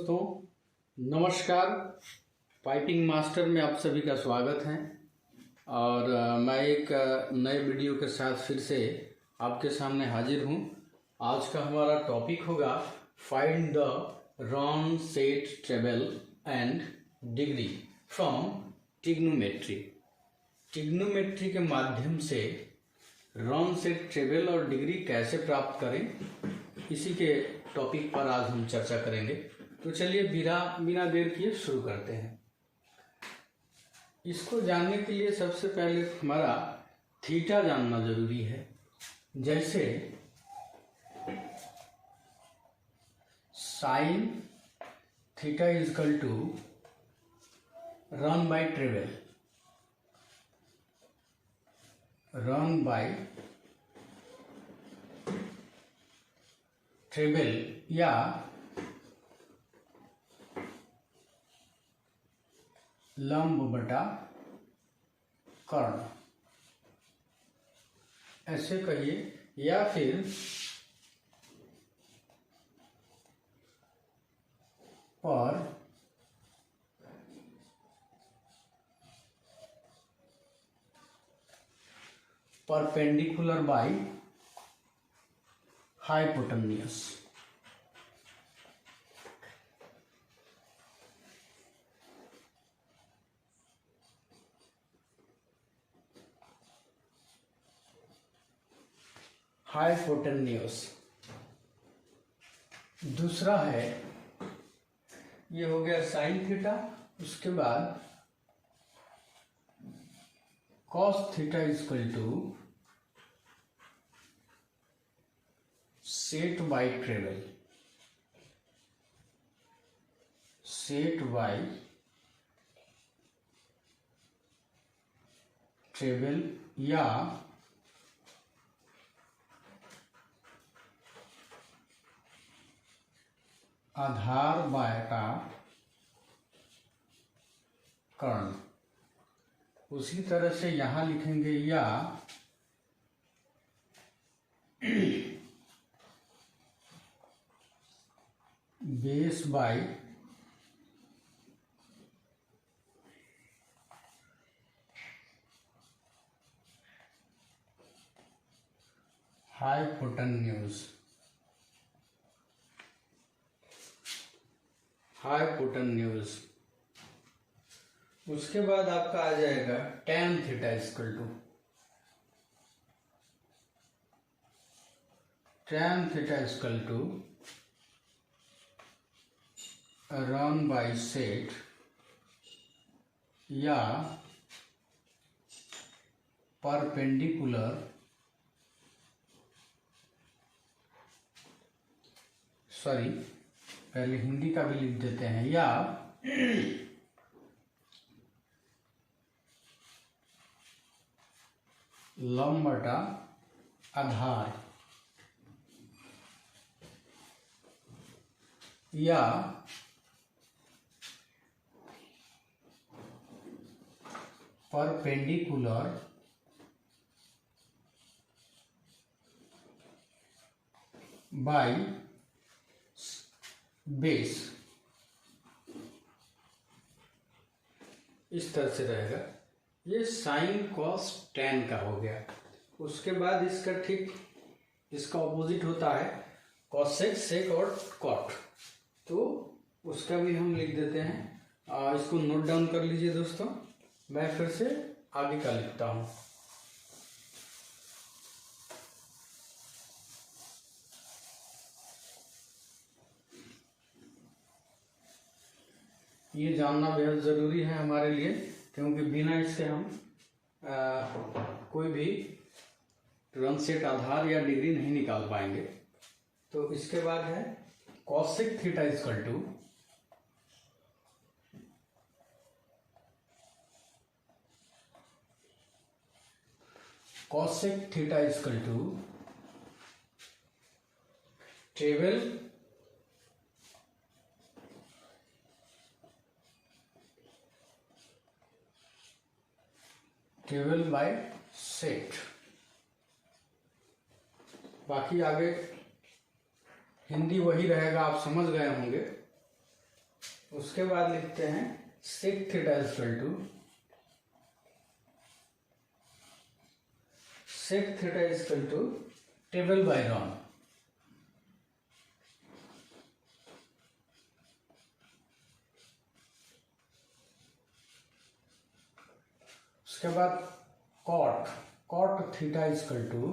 दोस्तों, नमस्कार। Piping master में आप सभी का स्वागत है। और मैं एक नए वीडियो के साथ फिर से आपके सामने हाजिर हूँ। आज का हमारा टॉपिक होगा find the run set treble and degree from trigonometry. Trigonometry के माध्यम से रॉन सेट ट्रेबल और डिग्री कैसे प्राप्त करें, इसी के टॉपिक पर आज हम चर्चा करेंगे। तो चलिए बिना देर किए शुरू करते हैं। इसको जानने के लिए सबसे पहले हमारा थीटा जानना जरूरी है। जैसे sine theta equal to run by treble, run by treble या लंब बटा कर्ण, ऐसे कहिए, या फिर पर परपेंडिकुलर बाय हाइपोटेन्यूस। हाइपोटेन्यूस। दूसरा है, ये हो गया साइन थीटा। उसके बाद cos theta equal to set by treble, set by treble या आधार बाटा कर्ण। उसी तरह से यहां लिखेंगे या बेस बाय हाइपोटेन्यूस, हाइपोटेन्यूस। उसके बाद आपका आ जाएगा tan theta equal to tan theta equal to run by set या परपेंडिकुलर, सॉरी पहले हिंदी का भी लिख देते हैं, या लंब बटा आधार या परपेंडिकुलर बाय बेस, इस तरह से रहेगा। ये साइन कॉस टैन का हो गया। उसके बाद इसका ठीक इसका ऑपोजिट होता है कॉसेक, सेक और कॉट। तो उसका भी हम लिख देते हैं। इसको नोट डाउन कर लीजिए दोस्तों। मैं फिर से आगे का लिखता हूं। ये जानना बेहद ज़रूरी है हमारे लिए, क्योंकि बिना इससे हम कोई भी रन सेट आधार या डिग्री नहीं निकाल पाएंगे। तो इसके बाद है cosec theta equal to cosec theta equal to treble treble by set. बाकी आगे हिंदी वही रहेगा, आप समझ गए होंगे। उसके बाद लिखते हैं sec theta equal to table by run. उसके बाद cot theta equal to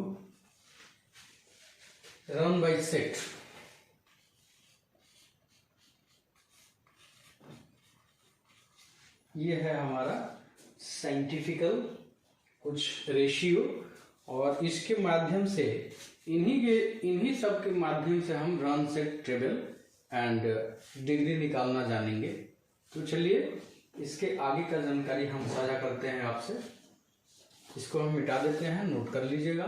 run by set. ये है हमारा साइंटिफिकल कुछ रेशियो, और इसके माध्यम से इन्हीं सब के माध्यम से हम run set table and degree निकालना जानेंगे। तो चलिए इसके आगे का जानकारी हम साझा करते हैं आपसे। इसको हम मिटा देते हैं, नोट कर लीजिएगा।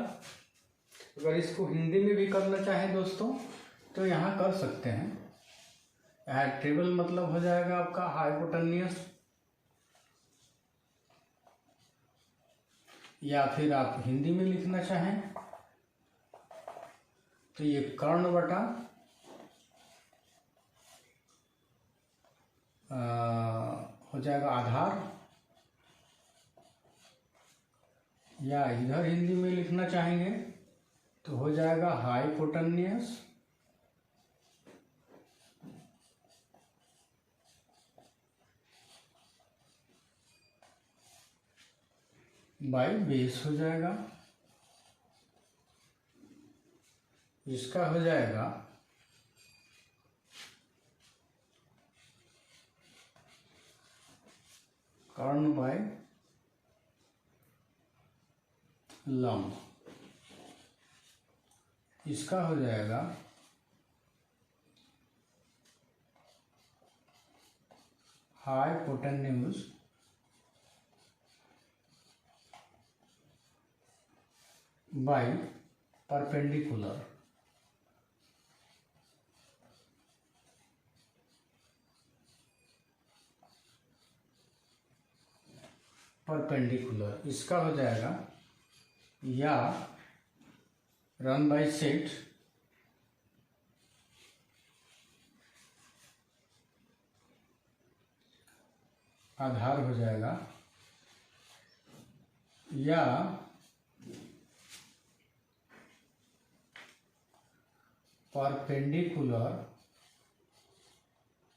अगर इसको हिंदी में भी करना चाहें दोस्तों तो यहाँ कर सकते हैं। यहाँ टेबल मतलब हो जाएगा आपका हाइपोटेन्यूस, या फिर आप हिंदी में लिखना चाहें तो ये कर्ण बटा हो जाएगा आधार, या इधर हिंदी में लिखना चाहेंगे तो हो जाएगा हाइपोटेन्यूस बाई बेस हो जाएगा। इसका हो जाएगा कर्ण बाय लंब। इसका हो जाएगा हाइपोटेन्यूस बाई परपेंडिकुलर। इसका हो जाएगा या रन बाई सेट आधार हो जाएगा, या परपेंडिकुलर।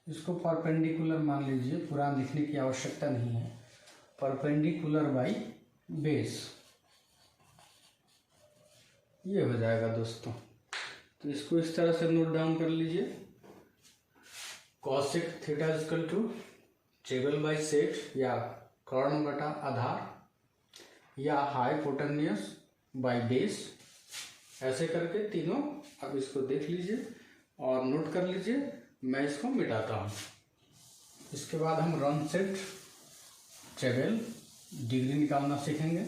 इसको परपेंडिकुलर मान लीजिए, पूरा लिखने की आवश्यकता नहीं है। परपेंडिकुलर बाई बेस, ये हो जाएगा दोस्तों। तो इसको इस तरह से नोट डाउन कर लीजिए। Cosec theta equal to table by set या कर्ण बटा आधार, या हाइपोटेन्यूस बाई बेस, ऐसे करके तीनों अब इसको देख लीजिए और नोट कर लीजिए। मैं इसको मिटाता हूँ। इसके बाद हम रन सेट टेबल डिग्री निकालना सीखेंगे।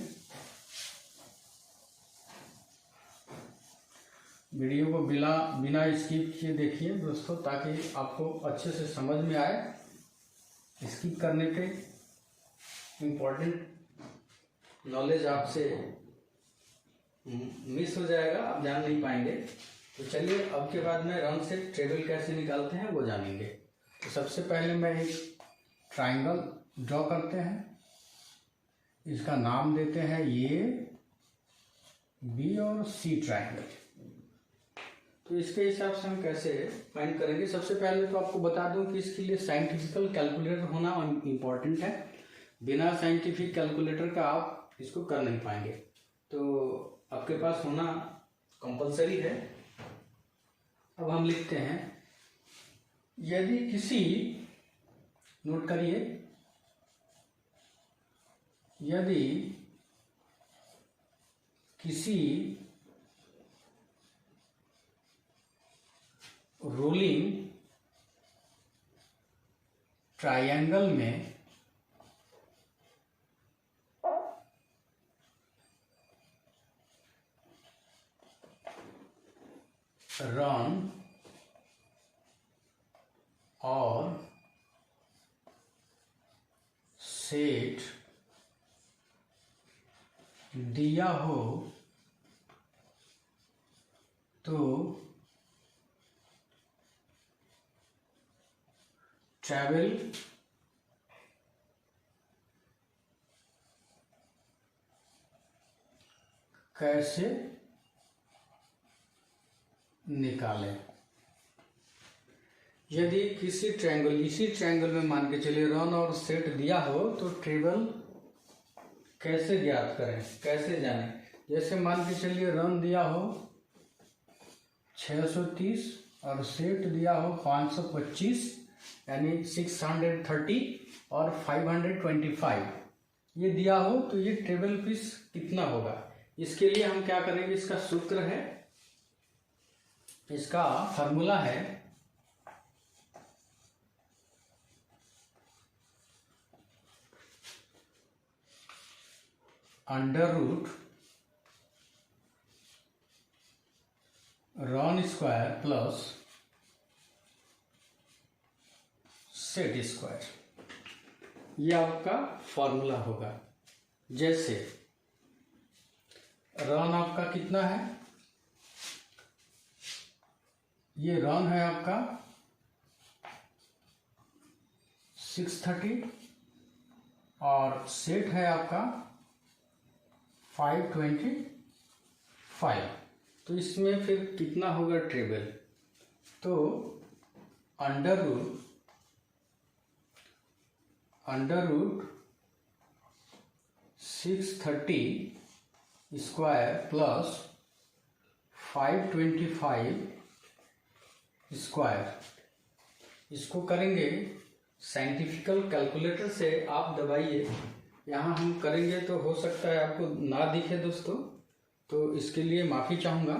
वीडियो को बिना स्किप किए देखिए दोस्तों, ताकि आपको अच्छे से समझ में आए। स्किप करने पे इम्पोर्टेंट नॉलेज आपसे मिस हो जाएगा, आप जान नहीं पाएंगे। तो चलिए अब के बाद में रन से टेबल कैसे निकालते हैं वो जानेंगे। तो सबसे पहले मैं एक ट्राइंगल ड्रॉ करते हैं। इसका नाम देते हैं ए बी और सी ट्राइंगल। तो इसके हिसाब से हम कैसे फाइंड करेंगे। सबसे पहले तो आपको बता दूं कि इसके लिए साइंटिफिकल कैलकुलेटर होना इम्पॉर्टेंट है। बिना साइंटिफिक कैलकुलेटर का आप इसको कर नहीं पाएंगे, तो आपके पास होना कंपलसरी है। अब हम लिखते हैं, यदि किसी, नोट करिए, यदि किसी रोलिंग ट्रायंगल में रन और सेट दिया हो तो ट्रैवल कैसे निकालें। यदि किसी ट्रायंगल, इसी ट्रायंगल में मान के चलिए रन और सेट दिया हो तो ट्रेवल कैसे ज्ञात करें, कैसे जानें। जैसे मान के चलिए रन दिया हो 630 और सेट दिया हो 525 यानी 630 और 525 ये दिया हो तो ये ट्रेवल फीस कितना होगा। इसके लिए हम क्या करेंगे, इसका सूत्र है, इसका फॉर्मूला है under root run square plus set square, ये आपका फॉर्मूला होगा। जैसे रन आपका कितना है, ये रन है आपका 630 और सेट है आपका 525, तो इसमें फिर कितना होगा ट्रेवल। तो under root 630 square plus 525 square, इसको करेंगे साइंटिफिकल कैलकुलेटर से आप दबाइए। यहाँ हम करेंगे तो हो सकता है आपको ना दिखे दोस्तों, तो इसके लिए माफ़ी चाहूँगा।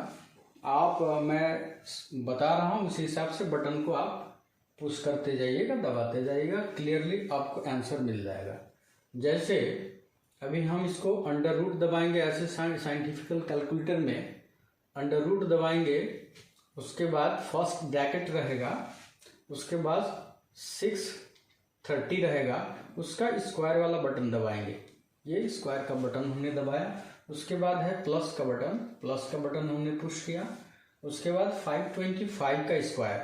आप मैं बता रहा हूँ उसी हिसाब से बटन को आप पुश करते जाइएगा, दबाते जाइएगा, क्लियरली आपको आंसर मिल जाएगा। जैसे अभी हम इसको अंडर रूट दबाएंगे, ऐसे साइंटिफिकल कैलकुलेटर में अंडर रूट दबाएंगे, उसके बाद फर्स्ट ब्रैकेट रहेगा, उसके बाद 630 रहेगा, उसका स्क्वायर वाला बटन दबाएंगे, ये स्क्वायर का बटन हमने दबाया। उसके बाद है प्लस का बटन हमने पुश किया। उसके बाद 525 का स्क्वायर,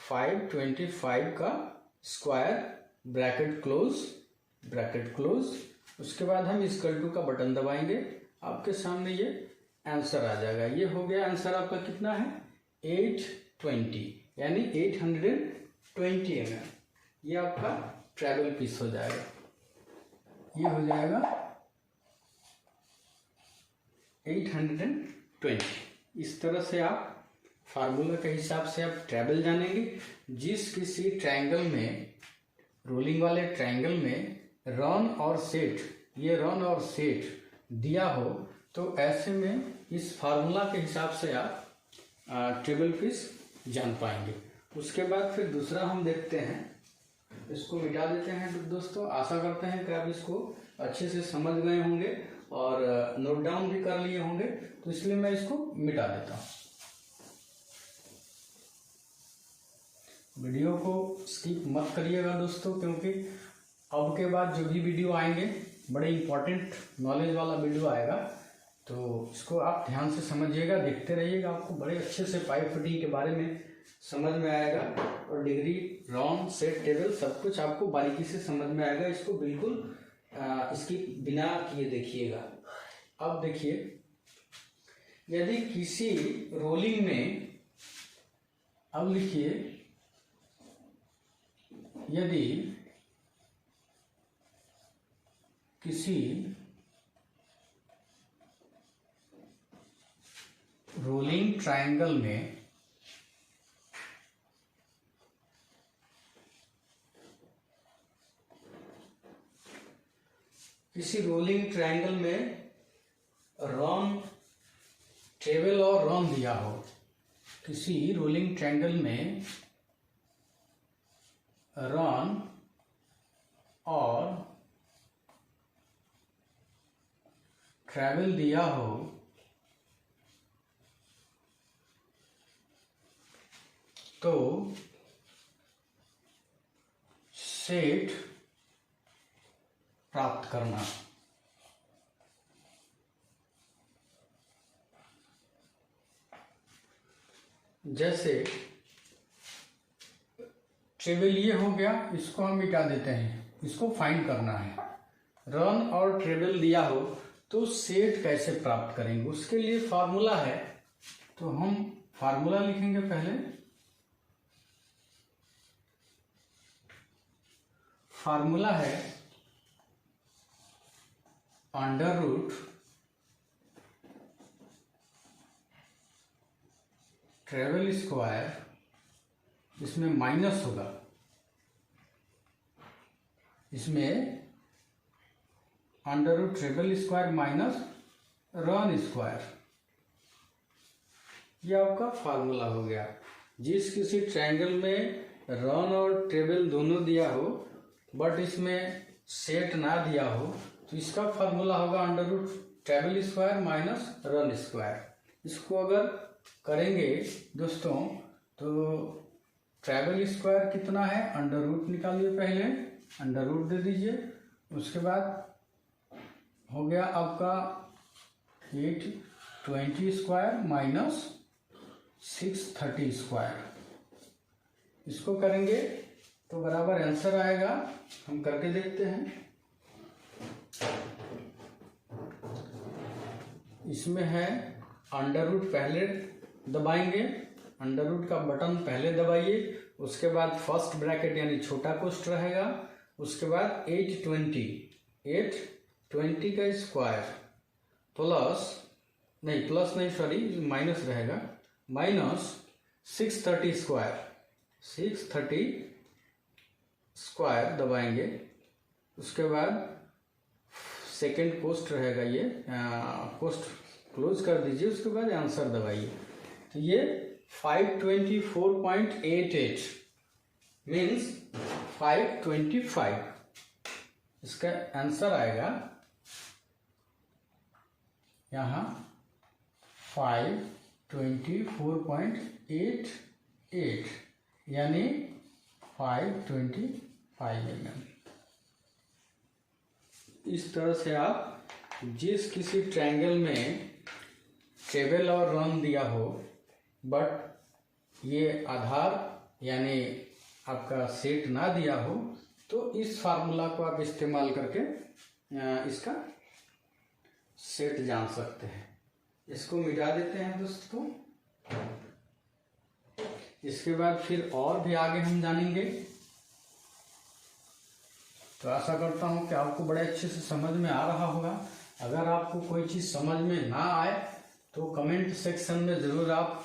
525 का स्क्वायर ब्रैकेट क्लोज। उसके बाद हम इक्वल टू का बटन दबाएंगे, आपके सामने ये आंसर आ जाएगा। ये हो गया आंसर आपका कितना है 820 यानी 820 mm, ये आपका ट्रैवल पीस हो जाएगा। ये हो जाएगा 820। इस तरह से आप फार्मूला के हिसाब से आप ट्रैवल जानेंगे। जिस किसी ट्रायंगल में, रोलिंग वाले ट्रायंगल में रन और सेट, ये रन और सेट दिया हो तो ऐसे में इस फार्मूला के हिसाब से आप ट्रेवल फीस जान पाएंगे। उसके बाद फिर दूसरा हम देखते हैं, इसको मिटा देते हैं दोस्तों। आशा करते हैं कि आप इसको अच्छे से समझ गए होंगे और नोट डाउन भी कर लिए होंगे, तो इसलिए मैं इसको मिटा देता हूँ। वीडियो को स्किप मत करिएगा दोस्तों, क्योंकि अब के बाद जो भी वीडियो आएंगे बड़े इंपॉर्टेंट नॉलेज वाला वीडियो आएगा, तो इसको आप ध्यान से समझिएगा, देखते रहिएगा, आपको बड़े अच्छे से पाइप फिटिंग के बारे में समझ में आएगा और डिग्री, रॉन, सेट, टेबल सब कुछ आपको बारीकी से समझ में आएगा। इसको बिल्कुल इसकी बिना किए देखिएगा। अब देखिए, यदि किसी रोलिंग में, अब लिखिए, यदि किसी रोलिंग ट्रायंगल में रन, ट्रेवल और रन दिया हो, किसी रोलिंग ट्रायंगल में रन और ट्रैवल दिया हो तो सेट प्राप्त करना। जैसे ट्रेवल ये हो गया, इसको हम मिटा देते हैं, इसको फाइंड करना है। रन और ट्रेवल दिया हो तो सेट कैसे प्राप्त करेंगे, उसके लिए फार्मूला है। तो हम फार्मूला लिखेंगे पहले। फार्मूला है अंडर रूट ट्रेवल स्क्वायर, इसमें माइनस होगा, इसमें under root travel square minus run square, ये आपका फार्मूला हो गया। जिस किसी ट्रायंगल में रन और ट्रेवल दोनों दिया हो बट इसमें सेट ना दिया हो तो इसका फार्मूला होगा under root travel square minus run square. इसको अगर करेंगे दोस्तों तो ट्रेवल स्क्वायर कितना है, अंडर रूट निकालिए, पहले अंडर रूट दे दीजिए, उसके बाद हो गया आपका 820 स्क्वायर माइनस 630 स्क्वायर। इसको करेंगे तो बराबर आंसर आएगा। हम करके देखते हैं। इसमें है अंडर रूट पहले दबाएंगे, अंडर रूट का बटन पहले दबाइए, उसके बाद फर्स्ट ब्रैकेट यानी छोटा कोष्ठ रहेगा, उसके बाद 820 का स्क्वायर प्लस नहीं सॉरी माइनस रहेगा, माइनस 630 स्क्वायर दबाएंगे, उसके बाद सेकेंड कोष्ठ रहेगा, ये कोष्ठ क्लोज कर दीजिए, उसके बाद आंसर दबाइए। तो ये 524.88 मीन्स 525, इसका आंसर आएगा यहाँ 524.88 यानी 525 mm। इस तरह से आप जिस किसी ट्रायंगल में ट्रेवल और रन दिया हो बट ये आधार यानी आपका सेट ना दिया हो तो इस फार्मूला को आप इस्तेमाल करके इसका सेट जान सकते हैं। इसको मिटा देते हैं दोस्तों। इसके बाद फिर और भी आगे हम जानेंगे। तो आशा करता हूँ कि आपको बड़े अच्छे से समझ में आ रहा होगा। अगर आपको कोई चीज़ समझ में ना आए तो कमेंट सेक्शन में ज़रूर आप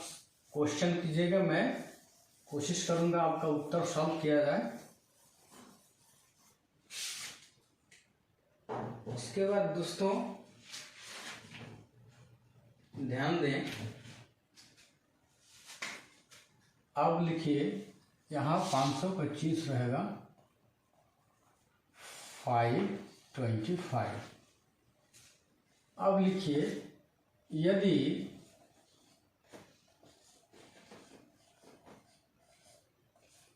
क्वेश्चन कीजिएगा, मैं कोशिश करूँगा आपका उत्तर सॉल्व किया जाए। इसके बाद दोस्तों ध्यान दें, अब लिखिए यहाँ 525 रहेगा 525। अब लिखिए यदि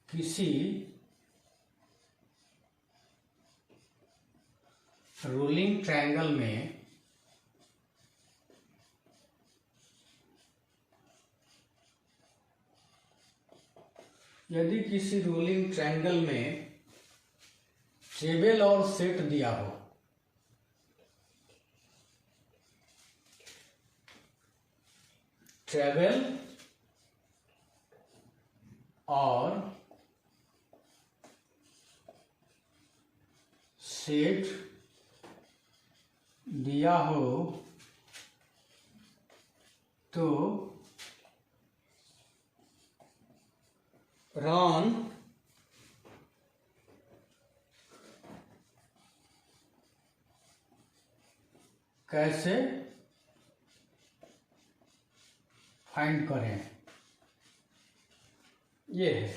किसी रोलिंग ट्रायंगल में ट्रेवल और सेट दिया हो, ट्रेवल और सेट दिया हो तो रन कैसे फाइंड करें, ये है।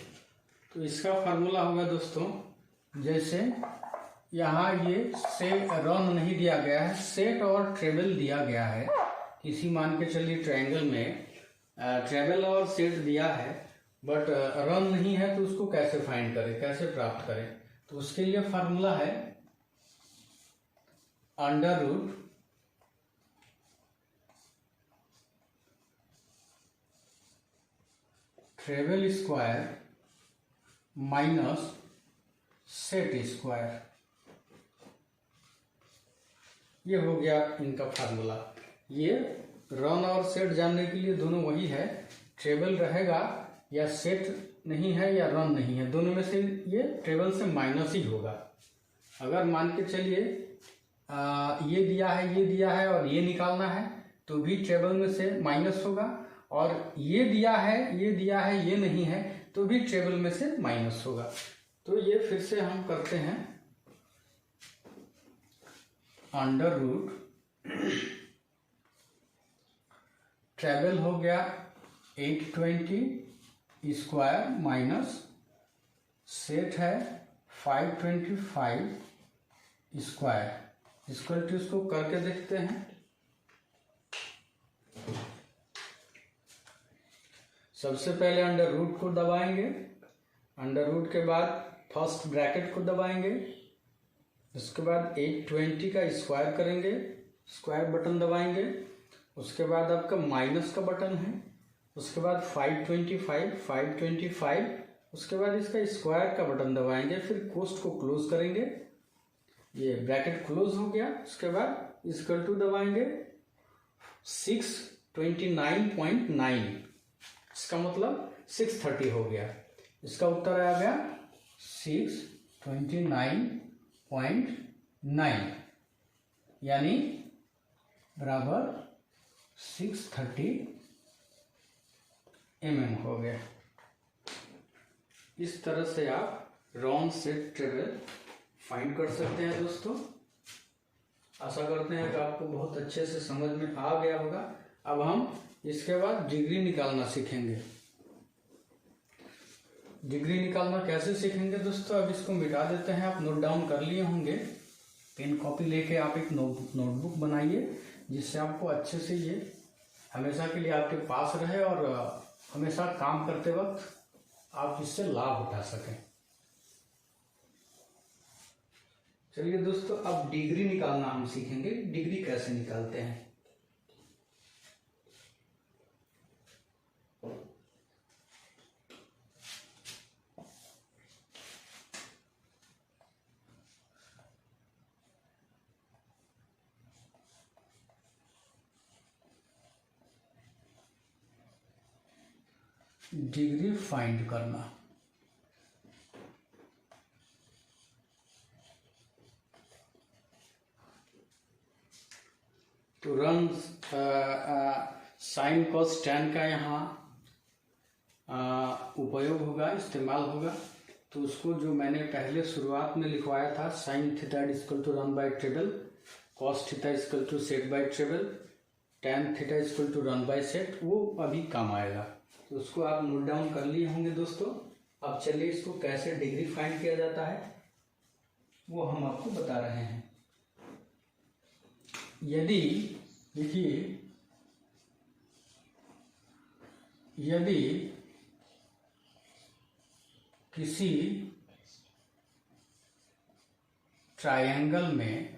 तो इसका फार्मूला होगा दोस्तों, जैसे यहाँ ये से रन नहीं दिया गया है, सेट और ट्रेवल दिया गया है। किसी मान के चलिए ट्रायंगल में ट्रेवल और सेट दिया है बट रन नहीं है, तो उसको कैसे फाइंड करें, कैसे प्राप्त करें। तो उसके लिए फार्मूला है under root travel square minus set square. ये हो गया इनका फार्मूला। ये रन और सेट जानने के लिए दोनों वही है, ट्रेबल रहेगा या सेट नहीं है या रन नहीं है, दोनों में से ये ट्रेबल से माइनस ही होगा। अगर मान के चलिए ये दिया है और ये निकालना है तो भी ट्रेबल में से माइनस होगा, और ये दिया है ये नहीं है तो भी ट्रेबल में से माइनस होगा। तो ये फिर से हम करते हैं, अंडर रूट ट्रेबल हो गया 820 स्क्वायर माइनस सेट है 525 स्क्वायर इक्वल टू, इसको करके देखते हैं। सबसे पहले अंडर रूट को दबाएंगे, अंडर रूट के बाद फर्स्ट ब्रैकेट को दबाएंगे, उसके बाद 820 का स्क्वायर करेंगे, स्क्वायर बटन दबाएंगे, उसके बाद आपका माइनस का बटन है, उसके बाद 525, उसके बाद इसका स्क्वायर का बटन दबाएंगे, फिर कोष्ठ को क्लोज करेंगे, ये ब्रैकेट क्लोज हो गया। उसके बाद इक्वल टू दबाएंगे 629.9, इसका मतलब 630 हो गया। इसका उत्तर आ गया 629.9 यानी बराबर 630 mm हो गया। इस तरह से आप रॉन सेट ट्रेबल फाइंड कर सकते हैं दोस्तों। आशा करते हैं कि आपको बहुत अच्छे से समझ में आ गया होगा। अब हम इसके बाद डिग्री निकालना सीखेंगे। डिग्री निकालना कैसे सीखेंगे दोस्तों, अब इसको मिटा देते हैं। आप नोट डाउन कर लिए होंगे, पेन कॉपी लेके आप एक नोटबुक बनाइए जिससे आपको अच्छे से ये हमेशा के लिए आपके पास रहे और हमेशा काम करते वक्त आप इससे लाभ उठा सकें। चलिए दोस्तों, अब डिग्री निकालना हम सीखेंगे। डिग्री कैसे निकालते हैं। डिग्री फाइंड करना, तो रन साइन कॉस tan का यहाँ उपयोग होगा, इस्तेमाल होगा। तो उसको जो मैंने पहले शुरुआत में लिखवाया था, sine theta equal to run by treble, cos theta equal to set by treble, tan theta equal to run by set, वो अभी काम आएगा। तो उसको आप नोट डाउन कर लिए होंगे दोस्तों। अब चलिए इसको कैसे डिग्री फाइंड किया जाता है वो हम आपको बता रहे हैं। यदि देखिए, यदि किसी ट्रायंगल में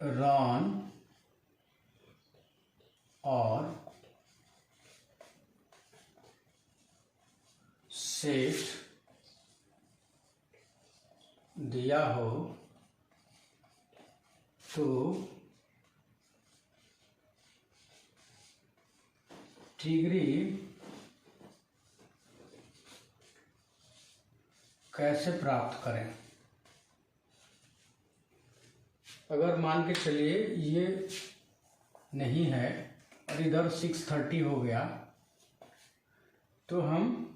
रॉन और सेट दिया हो तो डिग्री कैसे प्राप्त करें। अगर मान के चलिए ये नहीं है और इधर 630 हो गया, तो हम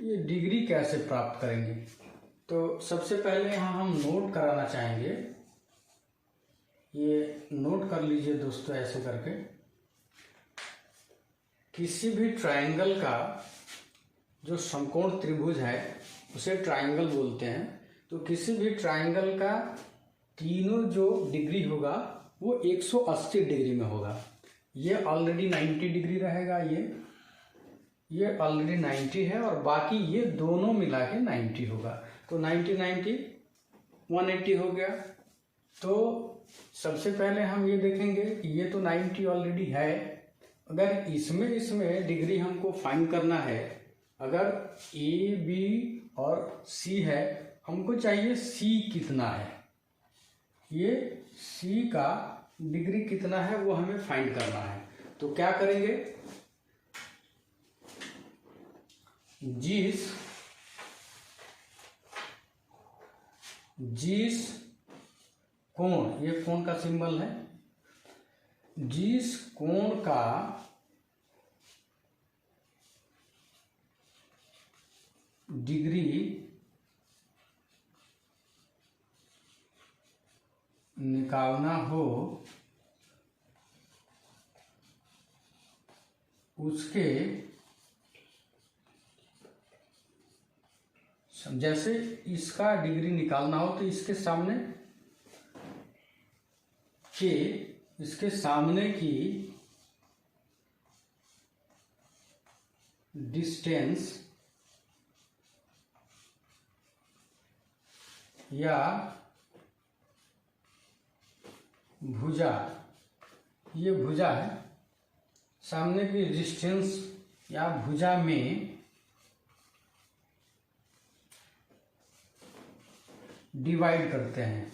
ये डिग्री कैसे प्राप्त करेंगे। तो सबसे पहले यहाँ हम नोट कराना चाहेंगे। ये नोट कर लीजिए दोस्तों, ऐसे करके किसी भी ट्रायंगल का जो समकोण त्रिभुज है उसे ट्रायंगल बोलते हैं। तो किसी भी ट्रायंगल का तीनों जो डिग्री होगा वो 180 डिग्री में होगा। ये ऑलरेडी 90 डिग्री रहेगा, ये ऑलरेडी 90 है और बाकी ये दोनों मिला के 90 होगा। तो 90 90 180 हो गया। तो सबसे पहले हम ये देखेंगे कि ये तो 90 ऑलरेडी है। अगर इसमें डिग्री हमको फाइंड करना है, अगर ए बी और सी है, हमको चाहिए सी कितना है, ये सी का डिग्री कितना है वो हमें फाइंड करना है। तो क्या करेंगे, जिस कोण, ये कोण का सिंबल है, जिस कोण का डिग्री निकालना हो उसके, जैसे इसका डिग्री निकालना हो तो इसके सामने की डिस्टेंस या भुजा, ये भुजा है, सामने की डिस्टेंस या भुजा में डिवाइड करते हैं,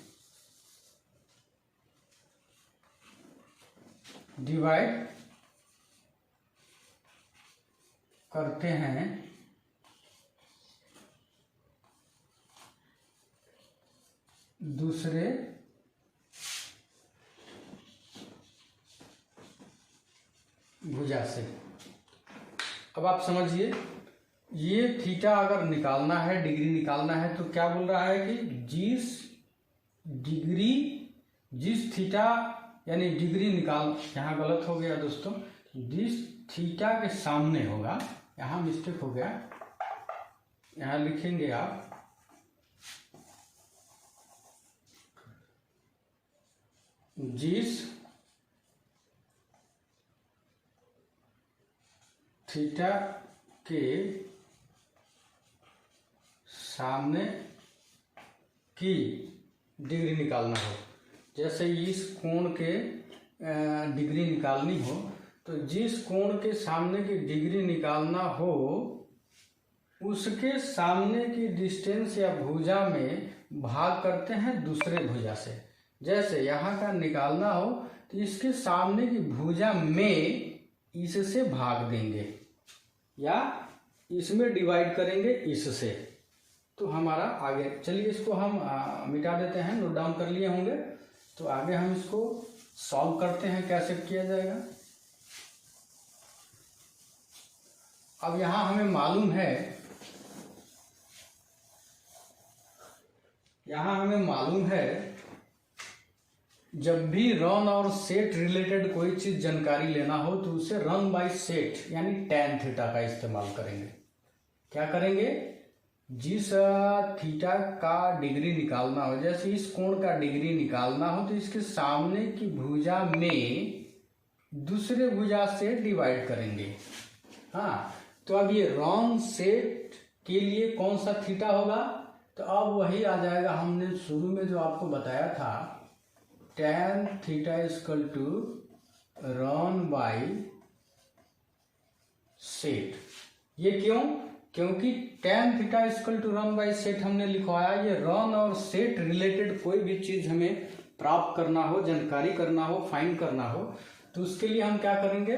दूसरे भुजा से। अब आप समझिए, ये थीटा अगर निकालना है, डिग्री निकालना है, तो क्या बोल रहा है कि जिस थीटा यानी डिग्री निकाल, यहाँ गलत हो गया दोस्तों, जिस थीटा के सामने होगा, यहाँ मिस्टेक हो गया, यहाँ लिखेंगे आप जिस थीटा के सामने की डिग्री निकालना हो, जैसे इस कोण के डिग्री निकालनी हो, तो जिस कोण के सामने की डिग्री निकालना हो उसके सामने की डिस्टेंस या भुजा में भाग करते हैं दूसरे भुजा से। जैसे यहाँ का निकालना हो तो इसके सामने की भुजा में इससे भाग देंगे या इसमें डिवाइड करेंगे इससे, तो हमारा आगे, चलिए इसको हम मिटा देते हैं, नोट डाउन कर लिए होंगे, तो आगे हम इसको सॉल्व करते हैं, कैसे किया जाएगा। अब यहाँ हमें मालूम है जब भी रन और सेट रिलेटेड कोई चीज जानकारी लेना हो तो उसे रन बाय सेट यानी tan थीटा का इस्तेमाल करेंगे। क्या करेंगे, जिस थीटा का डिग्री निकालना हो, जैसे इस कोण का डिग्री निकालना हो तो इसके सामने की भुजा में दूसरे भुजा से डिवाइड करेंगे। हाँ, तो अब ये रन सेट के लिए कौन सा थीटा होगा, तो अब वही आ जाएगा, हमने शुरू में जो आपको बताया था, tan theta equal to run by set. ये क्यों, क्योंकि tan theta equal to run by set हमने लिखवाया, ये रन और सेट रिलेटेड कोई भी चीज हमें प्राप्त करना हो, जानकारी करना हो, फाइंड करना हो, तो उसके लिए हम क्या करेंगे,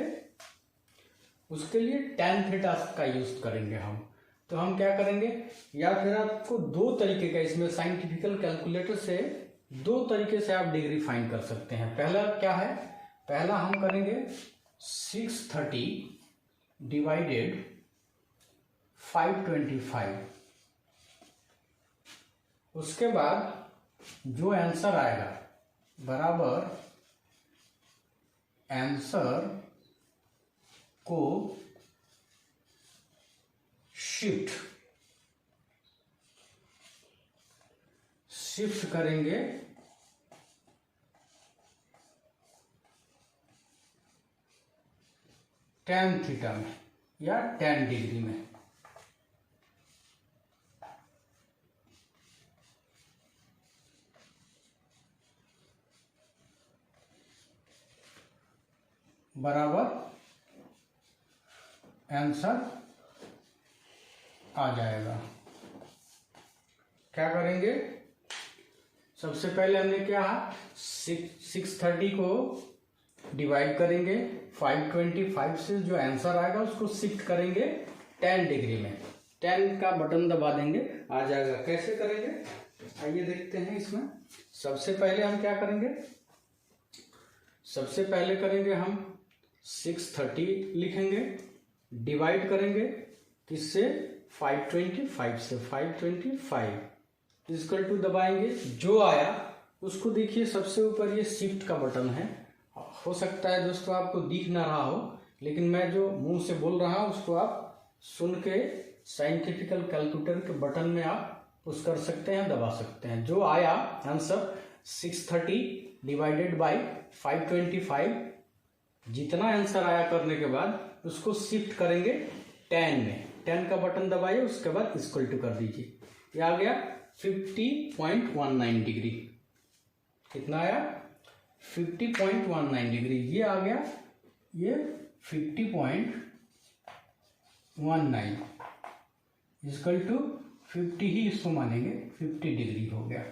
उसके लिए tan थीटा का यूज करेंगे हम। तो हम क्या करेंगे, या फिर आपको दो तरीके का, इसमें साइंटिफिकल कैलकुलेटर से दो तरीके से आप डिग्री फाइंड कर सकते हैं। पहला क्या है, पहला हम करेंगे 630 डिवाइडेड 525, उसके बाद जो आंसर आएगा बराबर आंसर को शिफ्ट करेंगे tan थीटा में या tan डिग्री में। बराबर आंसर आ जाएगा। क्या करेंगे, सबसे पहले हमने क्या 630 को डिवाइड करेंगे 525 से, जो आंसर आएगा उसको शिफ्ट करेंगे 10 डिग्री में। 10 का बटन दबा देंगे, आ जाएगा। कैसे करेंगे आइए देखते हैं। इसमें सबसे पहले हम क्या करेंगे, सबसे पहले करेंगे हम 630 लिखेंगे, डिवाइड करेंगे किससे, 525 से। 525 इक्वल टू दबाएंगे, जो आया उसको देखिए सबसे ऊपर ये शिफ्ट का बटन है। हो सकता है दोस्तों आपको दिख ना रहा हो, लेकिन मैं जो मुंह से बोल रहा हूँ उसको आप सुन के साइंटिफिकल कैलकुलेटर के बटन में आप पुश कर सकते हैं, दबा सकते हैं। जो आया आंसर 630 डिवाइडेड बाई 525, जितना आंसर आया करने के बाद उसको शिफ्ट करेंगे 10 में। 10 का बटन दबाइए, उसके बाद इक्वल टू कर दीजिए। ये आ गया 50.19 डिग्री। कितना आया, 50.19 डिग्री। ये आ गया, ये 50.19 इक्वल टू 50 ही इसको मानेंगे, 50 डिग्री हो गया।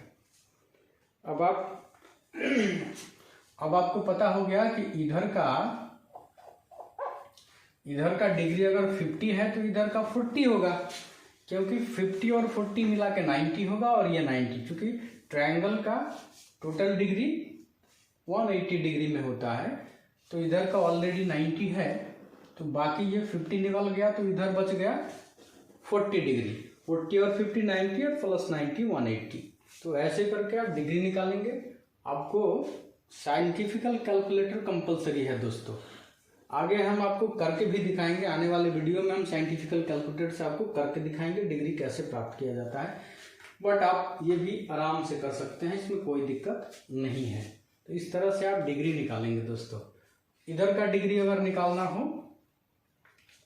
अब आपको पता हो गया कि इधर का डिग्री अगर 50 है तो इधर का 40 होगा, क्योंकि 50 और 40 मिला के 90 होगा, और ये 90, क्योंकि ट्रायंगल का टोटल डिग्री 180 डिग्री में होता है, तो इधर का ऑलरेडी 90 है, तो बाकी ये 50 निकल गया, तो इधर बच गया 40 डिग्री। 40 और 50 90 और प्लस 90 180। तो ऐसे करके आप डिग्री निकालेंगे। आपको साइंटिफिकल कैलकुलेटर कंपलसरी है दोस्तों। आगे हम आपको करके भी दिखाएंगे, आने वाले वीडियो में हम साइंटिफिकल कैलकुलेटर से आपको करके दिखाएंगे डिग्री कैसे प्राप्त किया जाता है। बट आप ये भी आराम से कर सकते हैं, इसमें कोई दिक्कत नहीं है। तो इस तरह से आप डिग्री निकालेंगे दोस्तों। इधर का डिग्री अगर निकालना हो,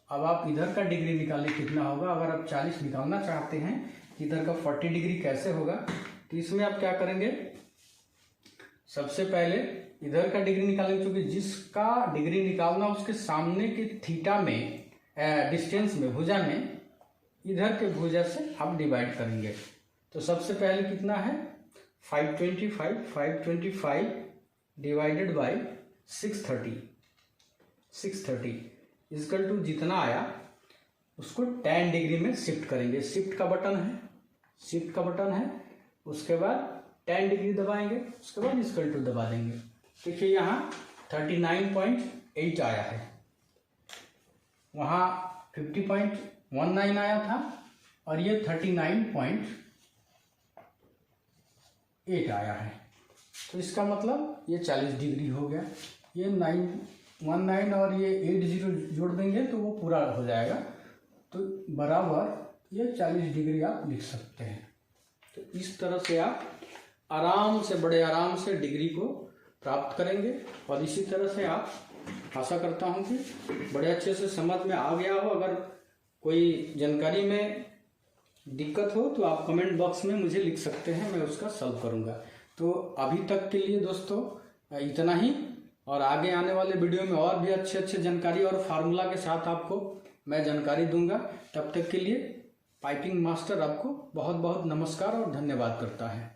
अब आप इधर का डिग्री निकालिए कितना होगा। अगर आप 40 निकालना चाहते हैं, इधर का 40 डिग्री कैसे होगा, तो इसमें आप क्या करेंगे, सबसे पहले इधर का डिग्री निकालेंगे, क्योंकि जिसका डिग्री निकालना उसके सामने के थीटा में डिस्टेंस में, भुजा में, इधर के भुजा से आप डिवाइड करेंगे। तो सबसे पहले कितना है 525 डिवाइडेड बाई 630 इक्वल टू जितना आया उसको 10 डिग्री में शिफ्ट करेंगे। शिफ्ट का बटन है, उसके बाद 10 डिग्री दबाएंगे, उसके बाद इक्वल टू दबा देंगे। देखिए यहाँ 39.8 आया है, वहाँ 50.19 आया था, और ये 39.8 आया है। तो इसका मतलब ये 40 डिग्री हो गया। ये 919 और ये 80 जोड़ देंगे तो वो पूरा हो जाएगा। तो बराबर ये 40 डिग्री आप लिख सकते हैं। तो इस तरह से आप बड़े आराम से डिग्री को प्राप्त करेंगे। और इसी तरह से आप, आशा करता हूं कि बड़े अच्छे से समझ में आ गया हो। अगर कोई जानकारी में दिक्कत हो तो आप कमेंट बॉक्स में मुझे लिख सकते हैं, मैं उसका सॉल्व करूंगा। तो अभी तक के लिए दोस्तों इतना ही, और आगे आने वाले वीडियो में और भी अच्छे जानकारी और फार्मूला के साथ आपको मैं जानकारी दूंगा। तब तक के लिए पाइपिंग मास्टर आपको बहुत बहुत नमस्कार और धन्यवाद करता है।